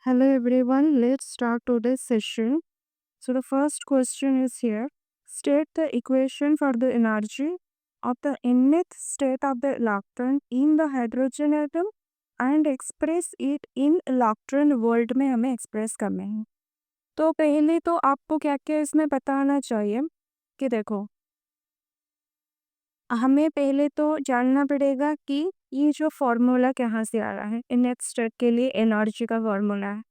Hello everyone, let's start today's session. So the first question is here. State the equation for the energy of the nth state of the electron in the hydrogen atom and express it in electron world में हमें express करना है। तो पहले तो आपको क्या क्या इसमें पता होना चाहिए कि देखो हमें पहले तो जानना पड़ेगा कि ये जो फॉर्मूला कहाँ से आ रहा है। nth स्टेट के लिए एनर्जी का फॉर्मूला है।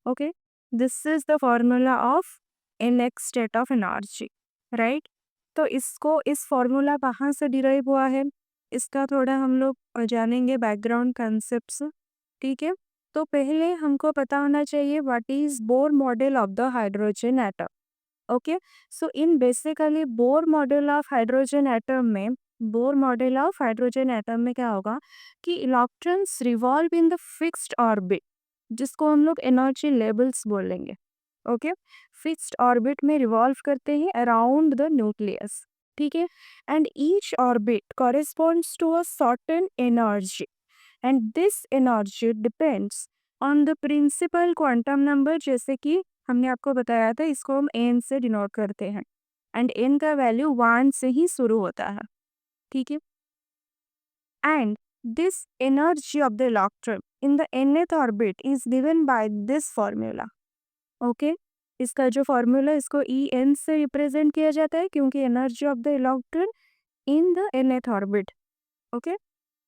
Okay, this is the formula of nth state of energy, right. तो इसको इस फॉर्मूला कहाँ से डिराइव हुआ है, इसका थोड़ा हम लोग जानेंगे बैकग्राउंड कंसेप्ट्स। ठीक है, तो पहले हमको पता होना चाहिए what is Bohr model of the hydrogen atom. Okay, so in basically Bohr model of hydrogen atom में क्या होगा कि electrons revolve in the fixed orbit, जिसको हम लोग एनर्जी लेवल्स बोलेंगे। ओके, फिक्स्ड ऑर्बिट में रिवॉल्व करते हैं अराउंड द न्यूक्लियस। ठीक है, and each orbit corresponds to a certain energy and this energy depends on the principal quantum number. जैसे कि हमने आपको बताया था, इसको हम एन से डिनोट करते हैं एंड एन का वैल्यू 1 से ही शुरू होता है। ठीक है, and this energy of the electron in the nth orbit is given by this formula. Okay, इसका जो फॉर्मूला इसको ई एन से रिप्रेजेंट किया जाता है क्योंकि energy of the electron in the nth orbit. Okay,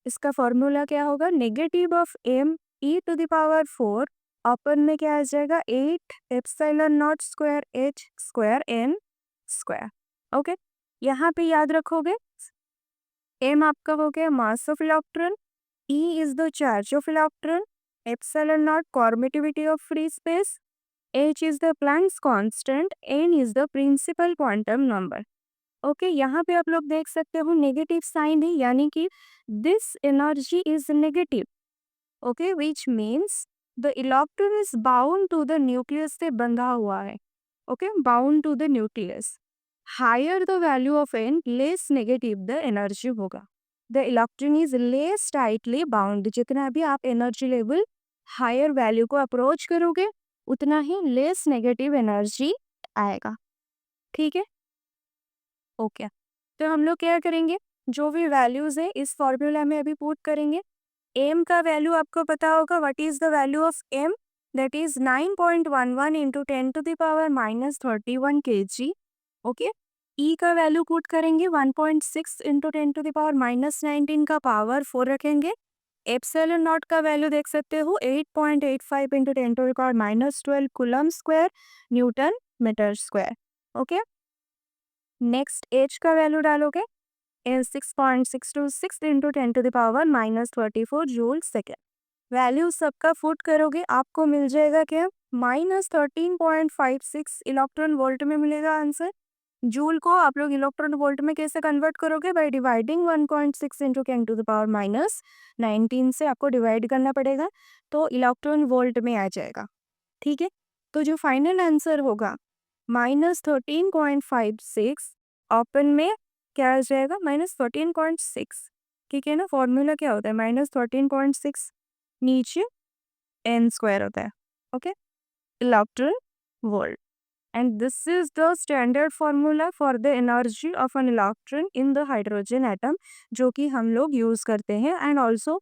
इसका फॉर्मूला क्या होगा, negative of m e to the power 4 अपन में क्या आ जाएगा 8 epsilon naught square h square n square. Okay, यहाँ पे याद रखोगे m आपका हो गया mass of electron, E is the charge of electron, epsilon naught permittivity of free space, H is the Planck's constant, N is the principal quantum number. Okay, यहाँ पे आप लोग देख सकते हो नेगेटिव साइन है, यानी कि this energy is negative. Okay, which means the electron is bound to the nucleus से बंधा हुआ है। Okay, bound to the nucleus. Higher the value of N less negative the energy होगा। The electron is less tightly bound, जितना भी आप energy level higher value को approach करोगे उतना ही लेस नेगेटिव एनर्जी आएगा। ठीक है, ओके, तो हम लोग क्या करेंगे, जो भी वैल्यूज है इस फॉर्मूला में अभी पुट करेंगे। एम का वैल्यू आपको पता होगा, what is the value of M, that is 9.11 into 10 to the power -31 kg। Okay, E का वैल्यू पुट करेंगे 1.6 इंटू 10 टू द पावर -19 का पावर 4 रखेंगे। एप्सिलॉन नॉट का वैल्यू देख सकते हो 8.85 into 10 to the power -12 coulomb square newton metre square. Okay, next H का value डालोगे 6.626 into 10 to the power -34 joule second. Value सबका फुट करोगे आपको मिल जाएगा क्या, -13.56 इलेक्ट्रॉन वोल्ट में मिलेगा आंसर। जूल को आप लोग इलेक्ट्रॉन वोल्ट में कैसे कन्वर्ट करोगे, by dividing 1.6 into 10 to the power -19 से आपको डिवाइड करना पड़ेगा, तो इलेक्ट्रॉन वोल्ट में आ जाएगा। ठीक है, तो जो फाइनल आंसर होगा -13.56 ओपन में क्या आ जाएगा -13.6। ठीक है ना, फॉर्मूला क्या होता है -13.6, नीचे n स्क्वायर होता है। Okay, electron volt, and this is the standard formula for the energy of an electron in the hydrogen atom, जो कि हम लोग यूज करते हैं and also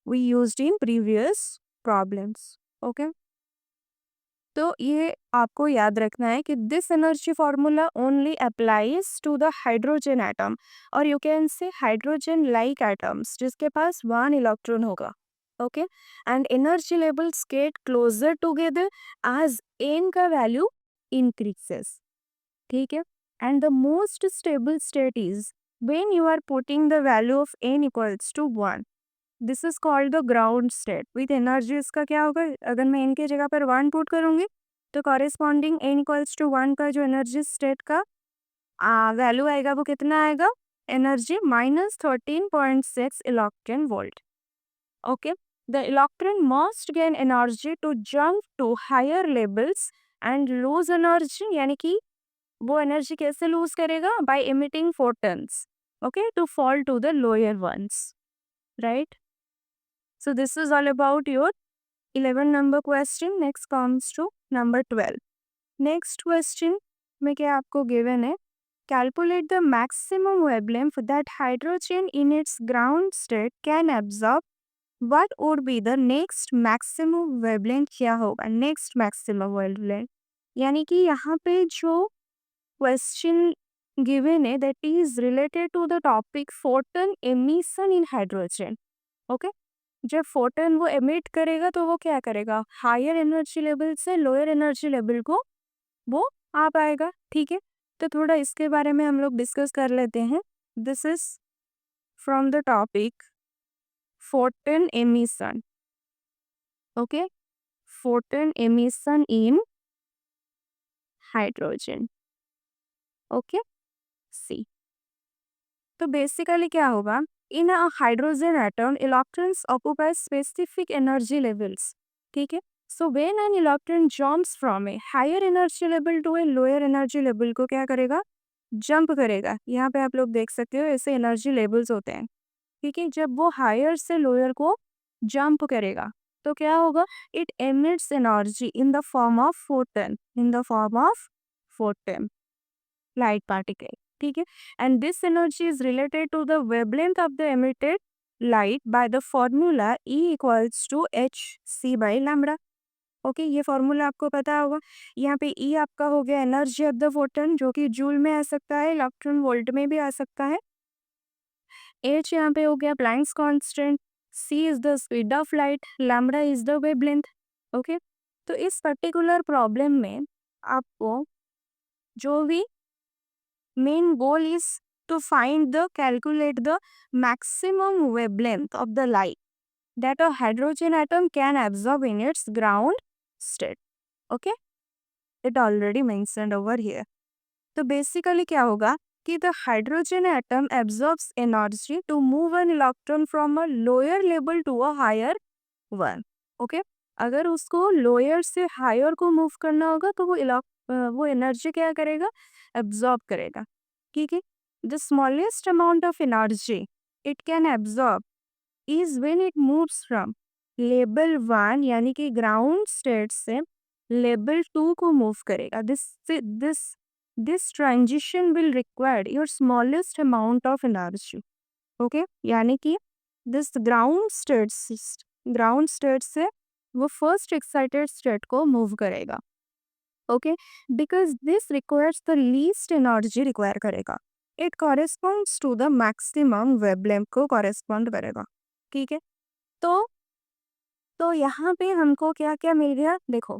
we used in previous problems. Okay, तो ये आपको याद रखना है कि this energy formula only applies to the hydrogen atom, और you can say hydrogen like atoms जिसके पास 1 इलेक्ट्रॉन होगा। Okay, and energy levels get closer together as N का वैल्यू increases. ठीक है, and the most stable state is when you are putting the value of n equals to 1. This is called the ground state. With energy इसका क्या होगा, अगर मैं n के जगह पर 1 पुट करूँगी तो कॉरेस्पॉन्डिंग n इक्वल्स टू 1 का जो एनर्जी स्टेट का वैल्यू आएगा वो कितना आएगा, energy -13.6 electron volt. Okay, the electron must gain energy to jump to higher levels and lose energy, यानी कि वो एनर्जी कैसे लूज करेगा, by emitting photons. Okay, to fall to the lower ones, right. So this is all about your 11 number question. Next comes to number 12। Next question में क्या आपको given है, calculate the maximum wavelength that hydrogen in its ground state can absorb, what would be the next maximum wavelength, क्या होगा next maximum wavelength. यानी कि यहाँ पे जो क्वेश्चन गिवन है that is related to the topic photon emission in hydrogen. Okay, जब photon वो एमिट करेगा तो वो क्या करेगा, हायर एनर्जी लेवल से लोअर एनर्जी लेवल को वो आ पाएगा। ठीक है, तो थोड़ा इसके बारे में हम लोग डिस्कस कर लेते हैं। This is from the topic photon emission. Okay, photon emission in hydrogen. Okay, see, तो बेसिकली क्या होगा, in a hydrogen atom electrons occupy specific energy levels. ठीक है, so when an electron jumps from a higher energy level to a lower energy level को क्या करेगा, jump करेगा। यहाँ पे आप लोग देख सकते हो ऐसे एनर्जी लेवल्स होते हैं। ठीक है, जब वो हायर से लोअर को जंप करेगा तो क्या होगा, it emits energy in the form of photon, in the form of photon, light particle. ठीक है, and this energy is related to the wavelength of the emitted light by the formula E equals to H C by lambda. Okay, ये formula आपको पता होगा। यहाँ पे E आपका हो गया एनर्जी ऑफ द फोटन, जो कि जूल में आ सकता है, इलेक्ट्रॉन वोल्ट में भी आ सकता है। H यहाँ पे हो गया Planck's constant, C is the speed of light, lambda is the wavelength. Okay, तो इस पर्टिकुलर प्रॉब्लम में आपको जो भी main goal is to calculate the maximum wavelength of the light that a hydrogen atom can absorb in its ground state. Okay, it already mentioned over here. तो basically क्या होगा कि the hydrogen atom absorbs energy to move an electron from a lower level to a higher one. Okay, अगर उसको lower से higher को move करना होगा तो वो एनर्जी क्या करेगा, एब्जॉर्ब करेगा। ठीक है, the smallest amount of energy it can absorb is when it moves from level 1 यानी कि ग्राउंड स्टेट से लेवल 2 को मूव करेगा। This transition will require your smallest amount of energy. Okay, यानी कि दिस ग्राउंड स्टेट से वो first excited state को मूव करेगा। Okay, because this requires the least energy require करेगा। It corresponds to the maximum wavelength को correspond करेगा। ठीक है, तो यहाँ पे हमको क्या क्या मिल गया, देखो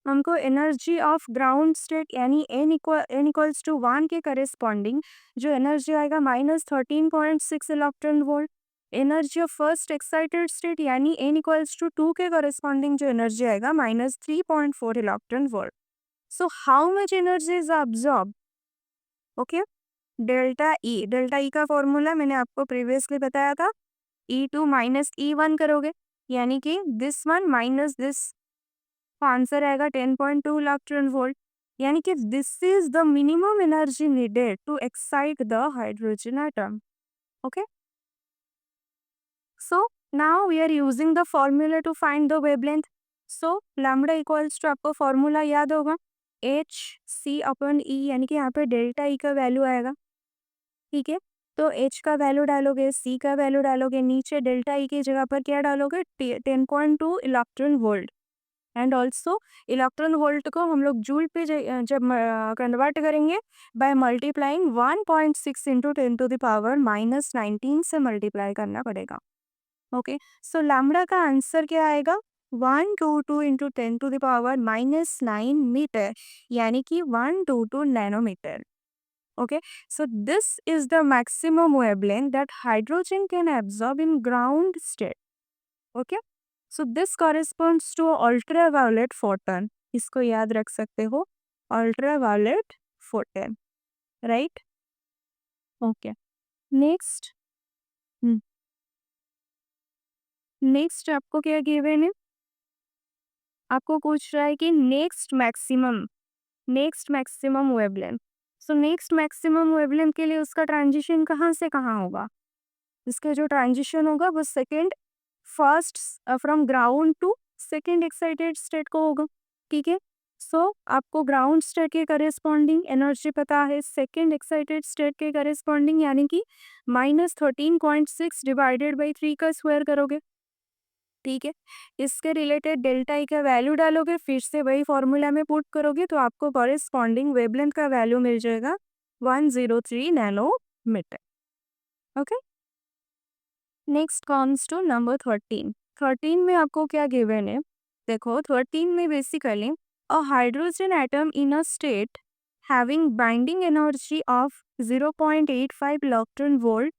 हमको एनर्जी ऑफ ग्राउंड स्टेट यानी n इक्वल्स टू 1 के करेस्पॉन्डिंग जो एनर्जी आएगा -13.6 electron volt. Energy of first excited state यानी n इक्वल्स टू 2 के करेस्पॉन्डिंग जो एनर्जी आएगा -3.4 electron volt. So how much energy is absorb, okay, delta E का formula मैंने आपको प्रीवियसली बताया था, E2 माइनस E1 करोगे यानी कि this one minus this, answer आएगा 10.2 इलेक्ट्रॉन वोल्ट। यानी कि this is the minimum energy needed to excite the hydrogen atom. Okay, so now we are using the formula to find the wavelength. So lambda equals to, आपको formula याद होगा, H C अपन ई, यानी कि यहाँ पे delta E का value आएगा। ठीक है, तो एच का वैल्यू डालोगे, सी का वैल्यू डालोगे, नीचे डेल्टा ई की जगह पर क्या डालोगे, 10.2 electron volt. And also electron volt को हम लोग जूल पे जब कन्वर्ट करेंगे बाय मल्टीप्लाइंग 1.6 इंटू 10⁻⁻19 से मल्टीप्लाई करना पड़ेगा। ओके, सो लैम्बडा का आंसर क्या आएगा, 122 इंटू 10⁻⁻9 मीटर, यानी कि 122 nanometre. Okay, so this is the maximum wavelength that hydrogen can absorb in ground state. Okay, so this corresponds to ultraviolet photon. इसको याद रख सकते हो, ultraviolet photon, right? Okay, next, next आपको क्या गिवन है, आपको पूछ रहा है कि next maximum wavelength. So next maximum wavelength के लिए उसका ट्रांजिशन कहाँ से कहाँ होगा, इसका जो ट्रांजिशन होगा वो second first from ground to second excited state को होगा। ठीक है, सो आपको ग्राउंड स्टेट के करेस्पॉन्डिंग एनर्जी पता है, सेकेंड एक्साइटेड स्टेट के करेस्पॉन्डिंग यानी कि -13.6 डिवाइडेड बाई 3 का स्क्वायर करोगे। ठीक है, इसके रिलेटेड डेल्टा ई का वैल्यू डालोगे, फिर से वही फॉर्मूला में पुट करोगे तो आपको कॉरेस्पॉन्डिंग वेवलेंथ का वैल्यू मिल जाएगा 103 nanometre. Okay, next comes to number 13। 13 में आपको क्या गिवन है, देखो 13 में basically a hydrogen atom in a state having binding energy of 0.85 electron volt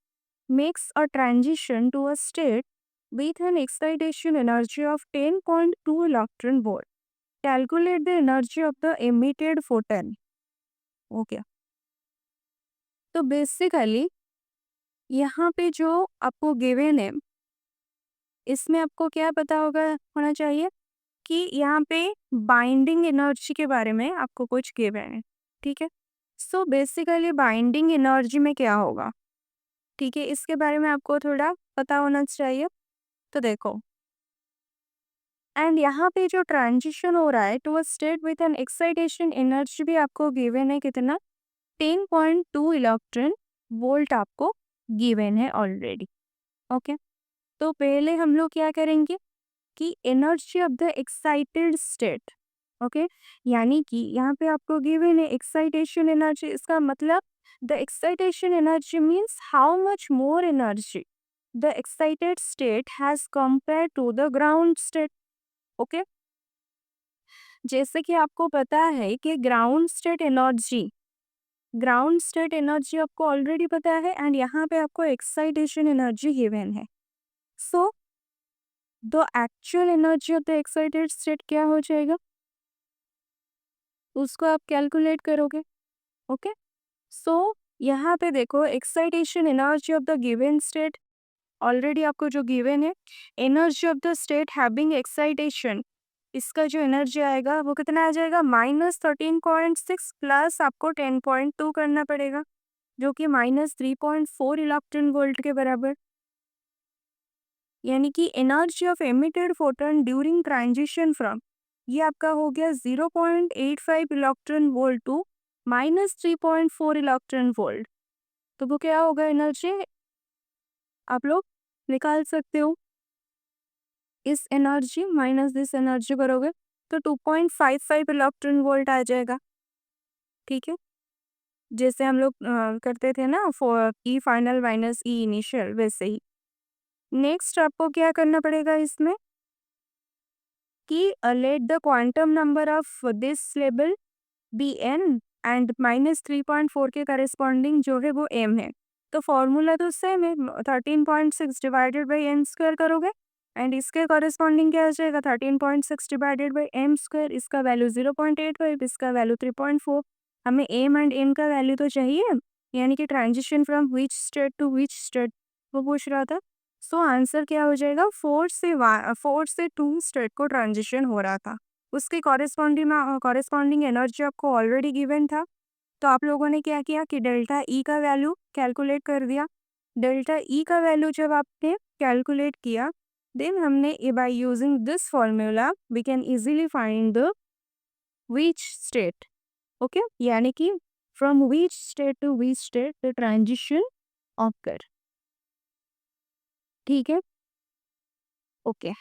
makes a transition to a state with an excitation energy of 10.2 electron volt. Calculate the energy of the emitted photon. Okay. तो basically यहाँ पे जो आपको given है, इसमें आपको क्या पता होना चाहिए कि यहाँ पे बाइंडिंग एनर्जी के बारे में आपको कुछ गिवन है। ठीक है, सो बेसिकली बाइंडिंग एनर्जी में क्या होगा, ठीक है, इसके बारे में आपको थोड़ा पता होना चाहिए। तो देखो, एंड यहाँ पे जो ट्रांजिशन हो रहा है to a state with an excitation energy भी आपको गिवन है, कितना 10.2 इलेक्ट्रॉन वोल्ट आपको गिवन है ऑलरेडी। ओके, तो पहले हम लोग क्या करेंगे कि energy of the excited state, okay, यानी कि यहाँ पे आपको गिवन है एक्साइटेशन एनर्जी, इसका मतलब the excitation energy means how much more energy the excited state has compare to the ground state. Okay, जैसे कि आपको पता है कि ग्राउंड स्टेट एनर्जी आपको ऑलरेडी पता है, एंड यहाँ पे आपको एक्साइटेशन एनर्जी गिवन है। So the actual energy of the excited state क्या हो जाएगा, उसको आप कैलकुलेट करोगे। ओके, सो यहाँ पे देखो excitation energy of the given state already आपको जो गिवन है, energy of the state having excitation, इसका जो एनर्जी आएगा वो कितना आ जाएगा, -13.6 प्लस आपको 10.2 करना पड़ेगा, जो कि -3.4 इलेक्ट्रॉन वोल्ट के बराबर। यानी कि energy of emitted photon during transition from, ये आपका हो गया 0.85 electron volt to -3.4 electron volt. तो वो क्या होगा एनर्जी, आप लोग निकाल सकते हो, इस एनर्जी माइनस दिस एनर्जी करोगे तो 2.55 इलेक्ट्रॉन वोल्ट आ जाएगा। ठीक है, जैसे हम लोग करते थे ना for E final minus E initial, वैसे ही। नेक्स्ट आपको क्या करना पड़ेगा इसमें कि let the quantum number of this level be N and -3.4 के करेस्पॉन्डिंग जो है वो एम है। तो फॉर्मूला तो सेम है, 13.6 डिवाइडेड बाई एन स्क्वायर करोगे, एंड इसके कॉरेस्पॉन्डिंग क्या आ जाएगा 13.6 डिवाइडेड बाई एम स्क्वायर, इसका वैल्यू 0.85, इसका वैल्यू 3.4। हमें एम एंड एन का वैल्यू तो चाहिए, यानी कि transition from which state to which state वो पूछ रहा था। सो आंसर क्या हो जाएगा, 4 से 2 स्टेट को ट्रांजिशन हो रहा था, उसके कॉरेस्पॉन्डिंग एनर्जी आपको ऑलरेडी गिवन था। तो आप लोगों ने क्या किया कि डेल्टा ई का वैल्यू कैलकुलेट कर दिया। डेल्टा ई का वैल्यू जब आपने कैलकुलेट किया, देन हमने by using this formula we can easily find the which state. Okay, यानी कि from which state to which state the transition occur. ठीक है, okay.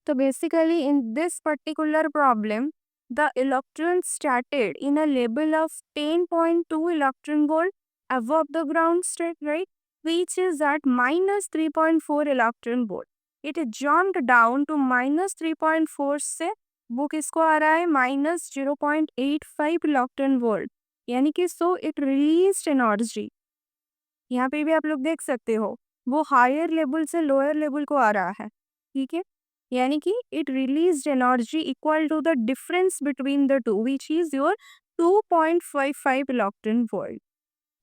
So basically in this particular problem, the electron started in a level of 10.2 electron volt above the ground state, right? Which is at -3.4 electron volt. It jumped down to -3.4 से वो किसको आ रहा है -0.85 electron volt, यानी कि so it released energy. यहाँ पे भी आप लोग देख सकते हो वो हायर लेवल से लोअर लेवल को आ रहा है। ठीक है, यानी कि it released energy equal to the difference between the two which is your 2.55 electron volt.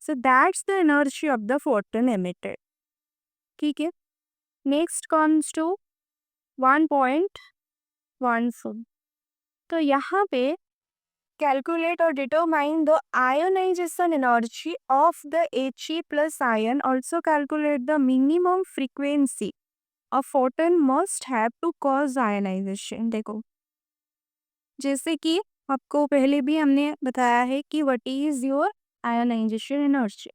So that's the energy of the photon emitted. ठीक है, नेक्स्ट कम्स टू 1.14। तो यहाँ पे calculate or determine the ionization energy of the He plus ion. Also calculate the minimum frequency a photon must have to cause ionization. देखो, जैसे कि आपको पहले भी हमने बताया है कि what is your ionization energy.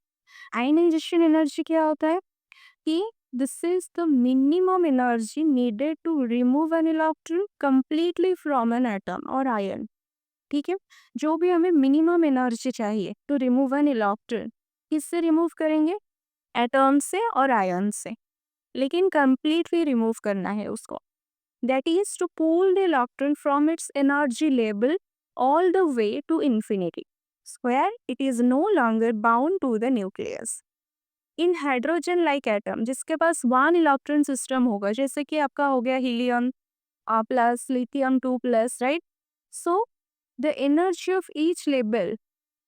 Ionization energy क्या होता है कि this is the minimum energy needed to remove an electron completely from an atom और आयन। ठीक है, जो भी हमें मिनिमम एनर्जी चाहिए टू रिमूव एन इलेक्ट्रॉन, किससे रिमूव करेंगे? एटम से और आयन से, लेकिन कंप्लीटली रिमूव करना है उसको। That is to pull the electron from its energy level all the way to infinity, where it is no longer bound to the nucleus. In hydrogen like atom जिसके पास one electron system होगा, जैसे कि आपका हो गया helium plus lithium 2 plus, right? So the energy of each level,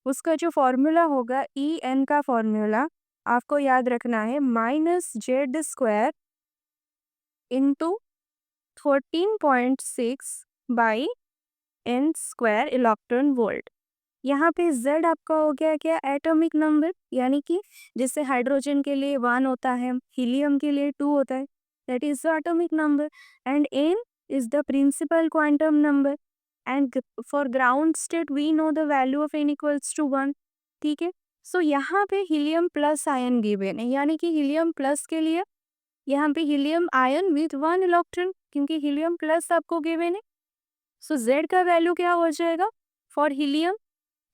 उसका जो formula होगा ई एन का फॉर्मूला आपको याद रखना है, -z² into 13.6 by N square electron volt. यहाँ पे Z आपका हो गया क्या? एटॉमिक नंबर, यानी कि जैसे हाइड्रोजन के लिए 1 होता है, हीलियम के लिए 2 होता है, that is the atomic number. And N is the principal quantum number. And for ground state we know the value of N equals to 1। ठीक है, सो यहाँ पे हीलियम प्लस आयन गिवन है, यानी कि हीलियम प्लस के लिए यहाँ पे हीलियम आयन विथ 1 इलेक्ट्रॉन, क्योंकि हीलियम प्लस आपको गिवन है। सो Z का वैल्यू क्या हो जाएगा for helium?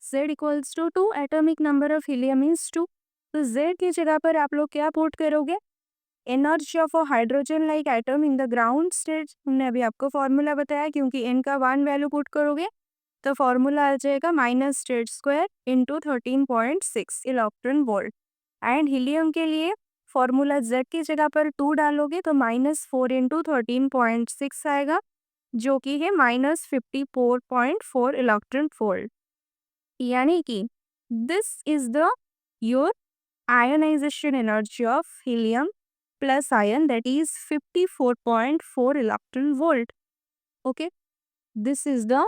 Z equals to 2, atomic number of helium is 2। तो Z की जगह पर आप लोग क्या पुट करोगे? Energy of a hydrogen like atom in the ground state, हमने अभी आपको फॉर्मूला बताया, क्योंकि N का 1 वैल्यू पुट करोगे तो फॉर्मूला आ जाएगा -z² into 13.6 electron volt. And helium के लिए फॉर्मूला Z की जगह पर 2 डालोगे तो -4 इंटू 13.6 आएगा, जो कि है -54.4 इलेक्ट्रॉन वोल्ट। यानी कि this is the your ionization energy of helium plus ion, that is 54.4 electron volt. Okay, this is the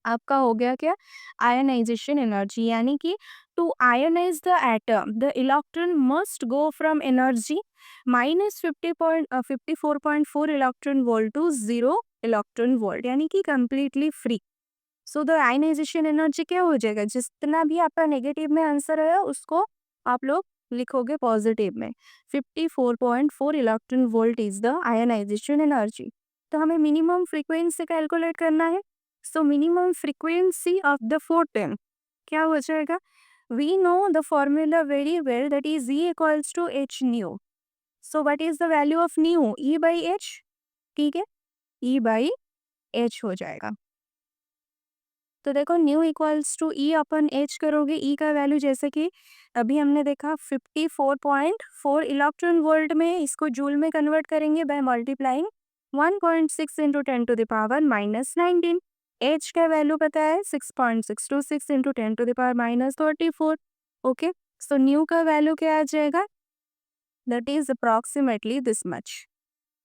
आपका हो गया क्या? Ionization energy. यानी कि to ionize the atom the electron must go from energy -54.4 electron volt to 0 electron volt, यानी कि completely free. So the ionization energy क्या हो जाएगा? जितना भी आपका नेगेटिव में आंसर है उसको आप लोग लिखोगे पॉजिटिव में। 54.4 electron volt is the ionization energy. तो हमें मिनिमम फ्रीक्वेंसी कैलकुलेट करना है। So minimum frequency of the photon क्या हो जाएगा? We know the formula very well, that is E equals to h nu. So what is the value of nu? E by h। ठीक है, E by h हो जाएगा। तो देखो, nu equals to E upon H करोगे, E का value जैसे कि अभी हमने देखा 54.4 इलेक्ट्रॉन वोल्ट में, इसको जूल में कन्वर्ट करेंगे बाय मल्टीप्लाइंग 1.6 इंटू 10⁻⁻19। एच का वैल्यू पता है 6.626 इंटू 10⁻⁻34। ओके, सो न्यू का वैल्यू क्या आ जाएगा? That is approximately this much.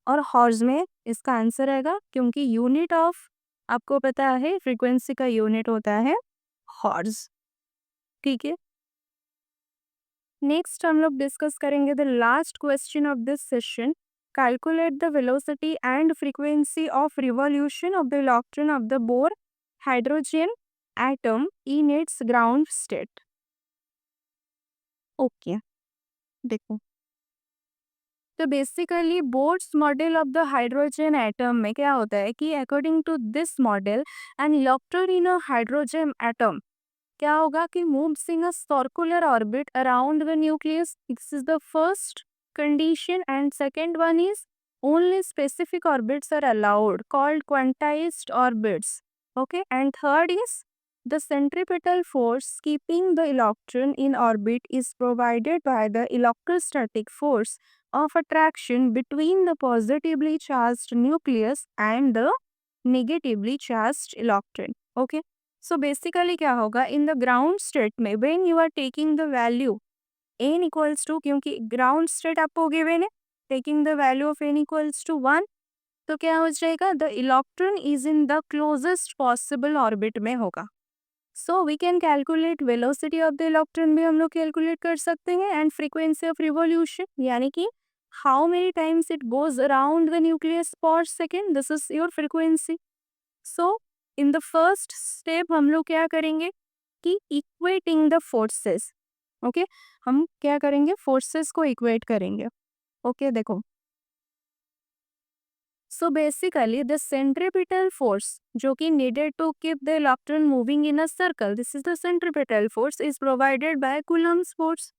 और हॉर्स में इसका आंसर आएगा, क्योंकि यूनिट ऑफ आपको पता है फ्रीक्वेंसी का यूनिट होता है हॉर्स। ठीक है, नेक्स्ट हम लोग डिस्कस करेंगे the last question of this session. Calculate the velocity and frequency of revolution of the electron of the Bohr hydrogen atom in its ground state. Okay, देखो, तो basically Bohr's model of the hydrogen atom में क्या होता है कि according to this model an electron in a hydrogen atom क्या होगा कि moves in a circular orbit around the nucleus. This is the first condition. And second one is only specific orbits are allowed, called quantized orbits. Okay, and third is the centripetal force keeping the electron in orbit is provided by the electrostatic force of attraction between the positively charged nucleus and the negatively charged electron. Okay, so basically क्या होगा in the ground state में when you are taking the value n equals to, क्योंकि ground state आपको given है, taking the value of n equals to 1, तो क्या हो जाएगा? the electron is in the closest possible orbit में होगा। So we can calculate velocity of the electron भी हम लोग कैलकुलेट कर सकते हैं, एंड फ्रीक्वेंसी ऑफ रिवॉल्यूशन, यानी कि how many times it goes around the nucleus per second, this is your frequency. So in the first step हम लोग क्या करेंगे कि equating the forces. ओके हम क्या करेंगे, फोर्सेस को इक्वेट करेंगे. ओके देखो, so basically the centripetal force जो कि needed to keep the electron moving in a circle, this is the centripetal force is provided by Coulomb's force.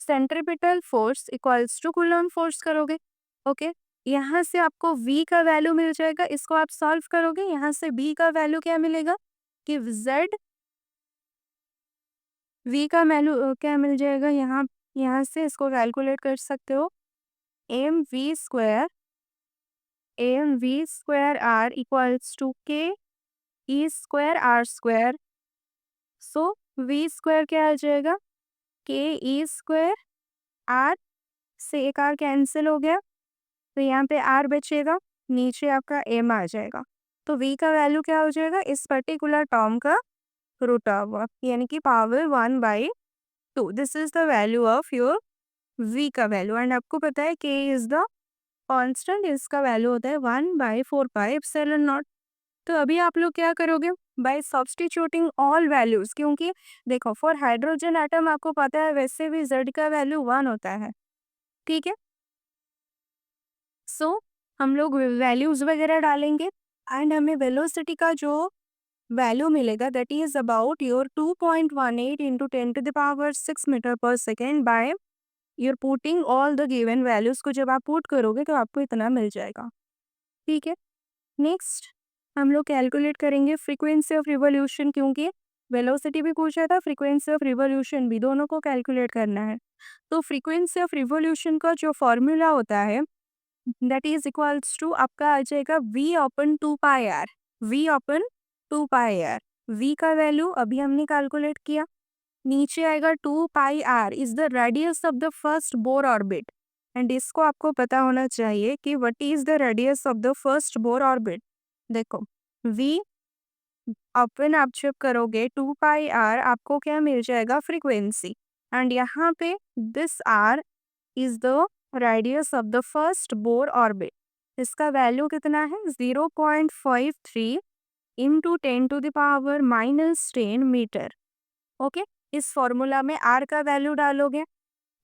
Centripetal force equals to Coulomb force करोगे. Okay यहाँ से आपको v का value मिल जाएगा, इसको आप सॉल्व करोगे, यहाँ से b का वैल्यू क्या मिलेगा कि z v का वैल्यू क्या मिल जाएगा, यहाँ से इसको कैलकुलेट कर सकते हो. mv r equals to k e square r square. So v square क्या आ जाएगा, k e स्क्वायर r से एक r कैंसिल हो गया, तो यहाँ पे r बचेगा, नीचे आपका m आ जाएगा. तो v का वैल्यू क्या हो जाएगा, इस पर्टिकुलर टर्म का रूट ओवर यानी कि power 1/2. This is the value of your v का वैल्यू. एंड आपको पता है k इज द कांस्टेंट, इसका वैल्यू होता है 1/4 पाई एप्सिलॉन नॉट. तो अभी आप लोग क्या करोगे, बाय सब्स्टिट्यूटिंग ऑल वैल्यूज, क्योंकि देखो फॉर हाइड्रोजन एटम आपको पता है वैसे भी z का वैल्यू 1 होता है. ठीक है, सो हम लोग वैल्यूज वगैरह डालेंगे एंड हमें वेलोसिटी का जो वैल्यू मिलेगा that is about your 2.18 into 10⁻6 meter पर second by your putting all the given values को जब आप पुट करोगे तो आपको इतना मिल जाएगा. ठीक है, नेक्स्ट हम लोग कैलकुलेट करेंगे फ्रीक्वेंसी ऑफ रिवॉल्यूशन, क्योंकि वेलोसिटी भी पूछा था, फ्रीक्वेंसी ऑफ रिवॉल्यूशन भी, दोनों को कैलकुलेट करना है. तो फ्रीक्वेंसी ऑफ रिवॉल्यूशन का जो फॉर्मूला होता है दैट इज इक्वल्स टू आपका आ जाएगा v/2πr. v/2πr, v का वैल्यू अभी हमने कैलकुलेट किया, नीचे आएगा 2πr is the radius of the first Bohr orbit. And इसको आपको पता होना चाहिए कि what is the radius of the first Bohr orbit. देखो v अपन आप जब करोगे 2πr आपको क्या मिल जाएगा, फ्रीक्वेंसी. एंड यहाँ पे this r is the radius of the first Bohr orbit. इसका वैल्यू कितना है, 0.53 इंटू 10⁻⁻10 मीटर. ओके इस फॉर्मूला में r का वैल्यू डालोगे,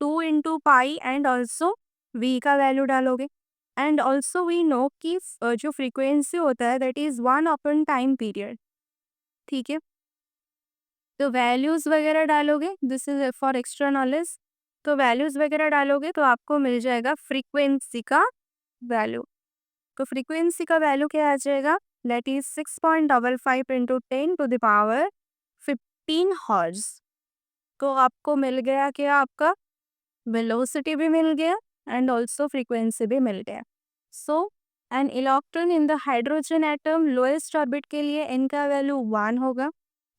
2 into pi and also v का वैल्यू डालोगे. एंड ऑल्सो वी नो कि जो फ्रीक्वेंसी होता है दैट इज 1 टाइम पीरियड. ठीक है, तो वैल्यूज वगैरह डालोगे, this is for extra knowledge. तो वैल्यूज वगैरह डालोगे तो आपको मिल जाएगा फ्रीक्वेंसी का वैल्यू. तो फ्रीक्वेंसी का वैल्यू क्या आ जाएगा, दैट इज 6.55 इंटू 10⁻15 हर्ट्ज. तो आपको मिल गया क्या, आपका वेलोसिटी भी मिल गया एंड ऑल्सो फ्रीक्वेंसी भी मिल गया. So an electron in the hydrogen atom lowest orbit के लिए n का वैल्यू 1 होगा,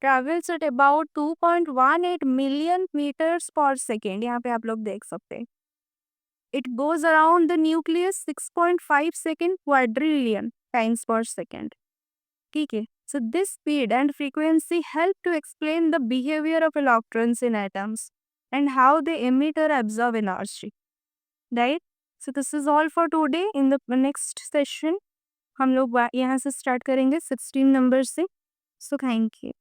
travels at about 2.18 million meters पर सेकेंड. यहाँ पे आप लोग देख सकते हैं it goes around the nucleus 6.5 second quadrillion times पर सेकेंड. ठीक है, so this speed and frequency help to explain the behavior of electrons in atoms and how they emit or absorb energy. Right? So this is all for today. In the next session, हम लोग यहाँ से start करेंगे 16 number से. So thank you.